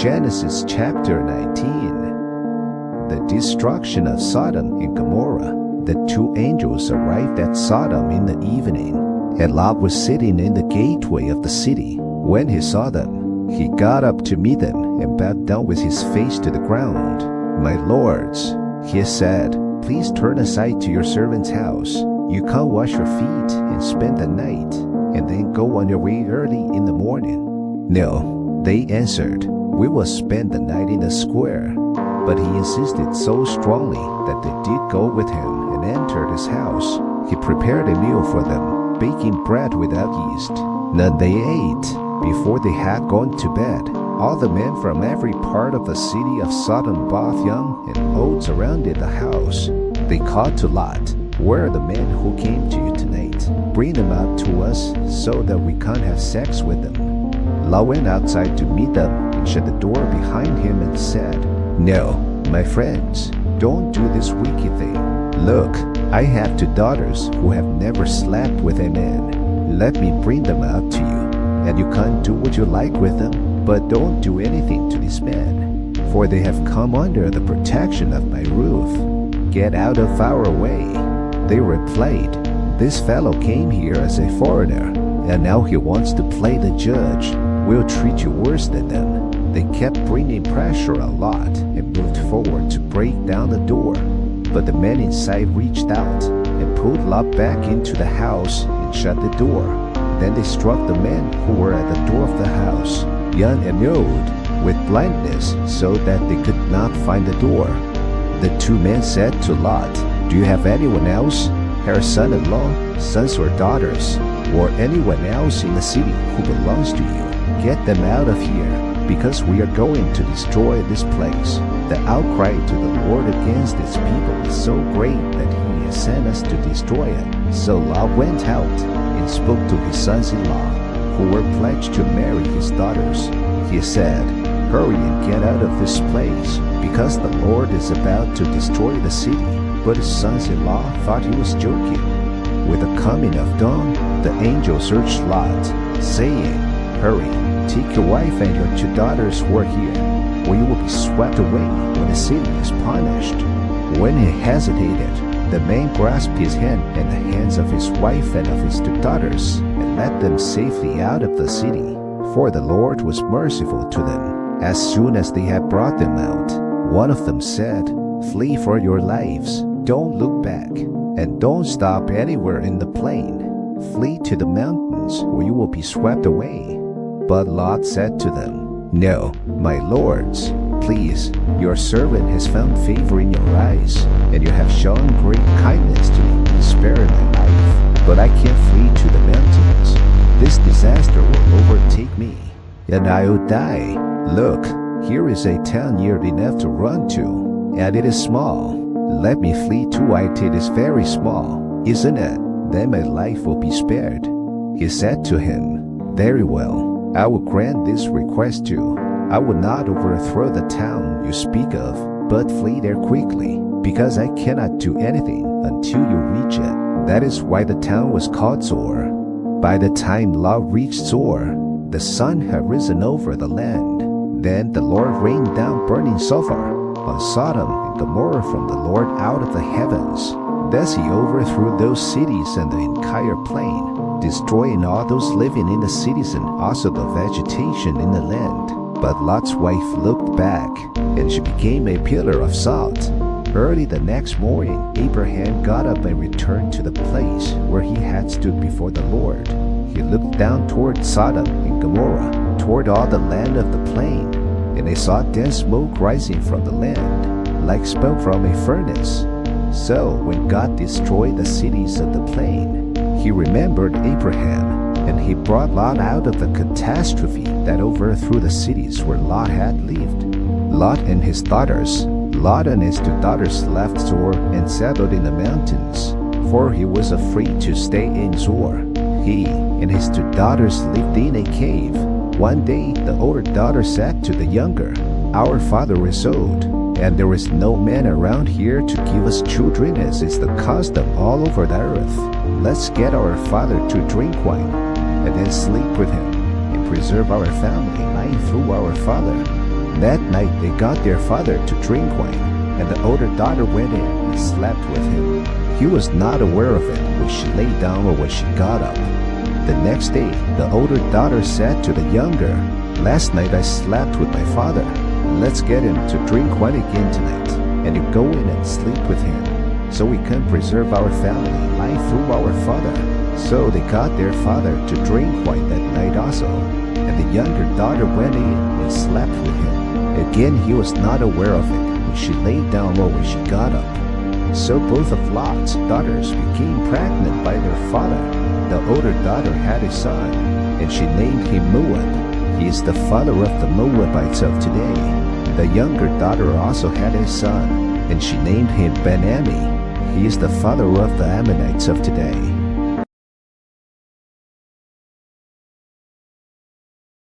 Genesis chapter 19. The destruction of Sodom and Gomorrah. The two angels arrived at Sodom in the evening, and Lot was sitting in the gateway of the city. When he saw them, he got up to meet them and bowed down with his face to the ground. "My lords," he said, "please turn aside to your servant's house. You can't wash your feet and spend the night, and then go on your way early in the morning." "No," they answered, "we will spend the night in the square." But he insisted so strongly that they did go with him and entered his house. He prepared a meal for them, baking bread without yeast. Then they ate. Before they had gone to bed, all the men from every part of the city of Sodom, both young and old, surrounded the house. They called to Lot, "Where are the men who came to you tonight? Bring them out to us so that we can't have sex with them." Lot went outside to meet them and shut the door behind him and said, "No, my friends, don't do this wicked thing. Look, I have two daughters who have never slept with a man. Let me bring them out to you, and you can't do what you like with them, but don't do anything to these men, for they have come under the protection of my roof. Get out of our way." They replied, "This fellow came here as a foreigner, and now he wants to play the judge. We'll treat you worse than them." They kept bringing pressure a lot and moved forward to break down the door. But the men inside reached out and pulled Lot back into the house and shut the door. Then they struck the men who were at the door of the house, young and old, with blindness, so that they could not find the door. The two men said to Lot, "Do you have anyone else, her son-in-law, sons or daughters, or anyone else in the city who belongs to you? Get them out of here, because we are going to destroy this place." The outcry to the Lord against his people is so great that he has sent us to destroy it. So Lot went out and spoke to his sons-in-law, who were pledged to marry his daughters. He said, "Hurry and get out of this place, because the Lord is about to destroy the city." But his sons-in-law thought he was joking. With the coming of dawn, the angels urged Lot, saying, "Hurry, take your wife and your two daughters who are here, or you will be swept away when the city is punished." When he hesitated, the man grasped his hand and the hands of his wife and of his two daughters and led them safely out of the city, for the Lord was merciful to them. As soon as they had brought them out, one of them said, "Flee for your lives, don't look back, and don't stop anywhere in the plain. Flee to the mountains, or you will be swept away." But Lot said to them, "No, my lords, please, your servant has found favor in your eyes, and you have shown great kindness to me in sparing my life. But I can't flee to the mountains. This disaster will overtake me, and I will die. Look, here is a town near enough to run to, and it is small. Let me flee to it. It is very small, isn't it? Then my life will be spared." He said to him, "Very well, I will grant this request too. I will not overthrow the town you speak of, but flee there quickly, because I cannot do anything until you reach it." That is why the town was called Zoar. By the time Lot reached Zoar, the sun had risen over the land. Then the Lord rained down burning sulfur on Sodom and Gomorrah from the Lord out of the heavens. Thus he overthrew those cities and the entire plain, destroying all those living in the cities and also the vegetation in the land. But Lot's wife looked back, and she became a pillar of salt. Early the next morning, Abraham got up and returned to the place where he had stood before the Lord. He looked down toward Sodom and Gomorrah, toward all the land of the plain, and he saw dense smoke rising from the land, like smoke from a furnace. So when God destroyed the cities of the plain, he remembered Abraham, and he brought Lot out of the catastrophe that overthrew the cities where Lot had lived. Lot and his daughters left Zoar and settled in the mountains, for he was afraid to stay in Zoar. He and his two daughters lived in a cave. One day the older daughter said to the younger, "Our father is old, and there is no man around here to give us children, as is the custom all over the earth. Let's get our father to drink wine, and then sleep with him, and preserve our family line through our father." That night they got their father to drink wine, and the older daughter went in and slept with him. He was not aware of it when she lay down or when she got up. The next day, the older daughter said to the younger, "Last night I slept with my father. Let's get him to drink wine again tonight, and you go in and sleep with him, so we can preserve our family line through our father." So they got their father to drink wine that night also, and the younger daughter went in and slept with him. Again he was not aware of it when she lay down or when she got up. So both of Lot's daughters became pregnant by their father. The older daughter had a son, and she named him Moab. He is the father of the Moabites of today. The younger daughter also had a son, and she named him Ben-Ami. He is the father of the Ammonites of today.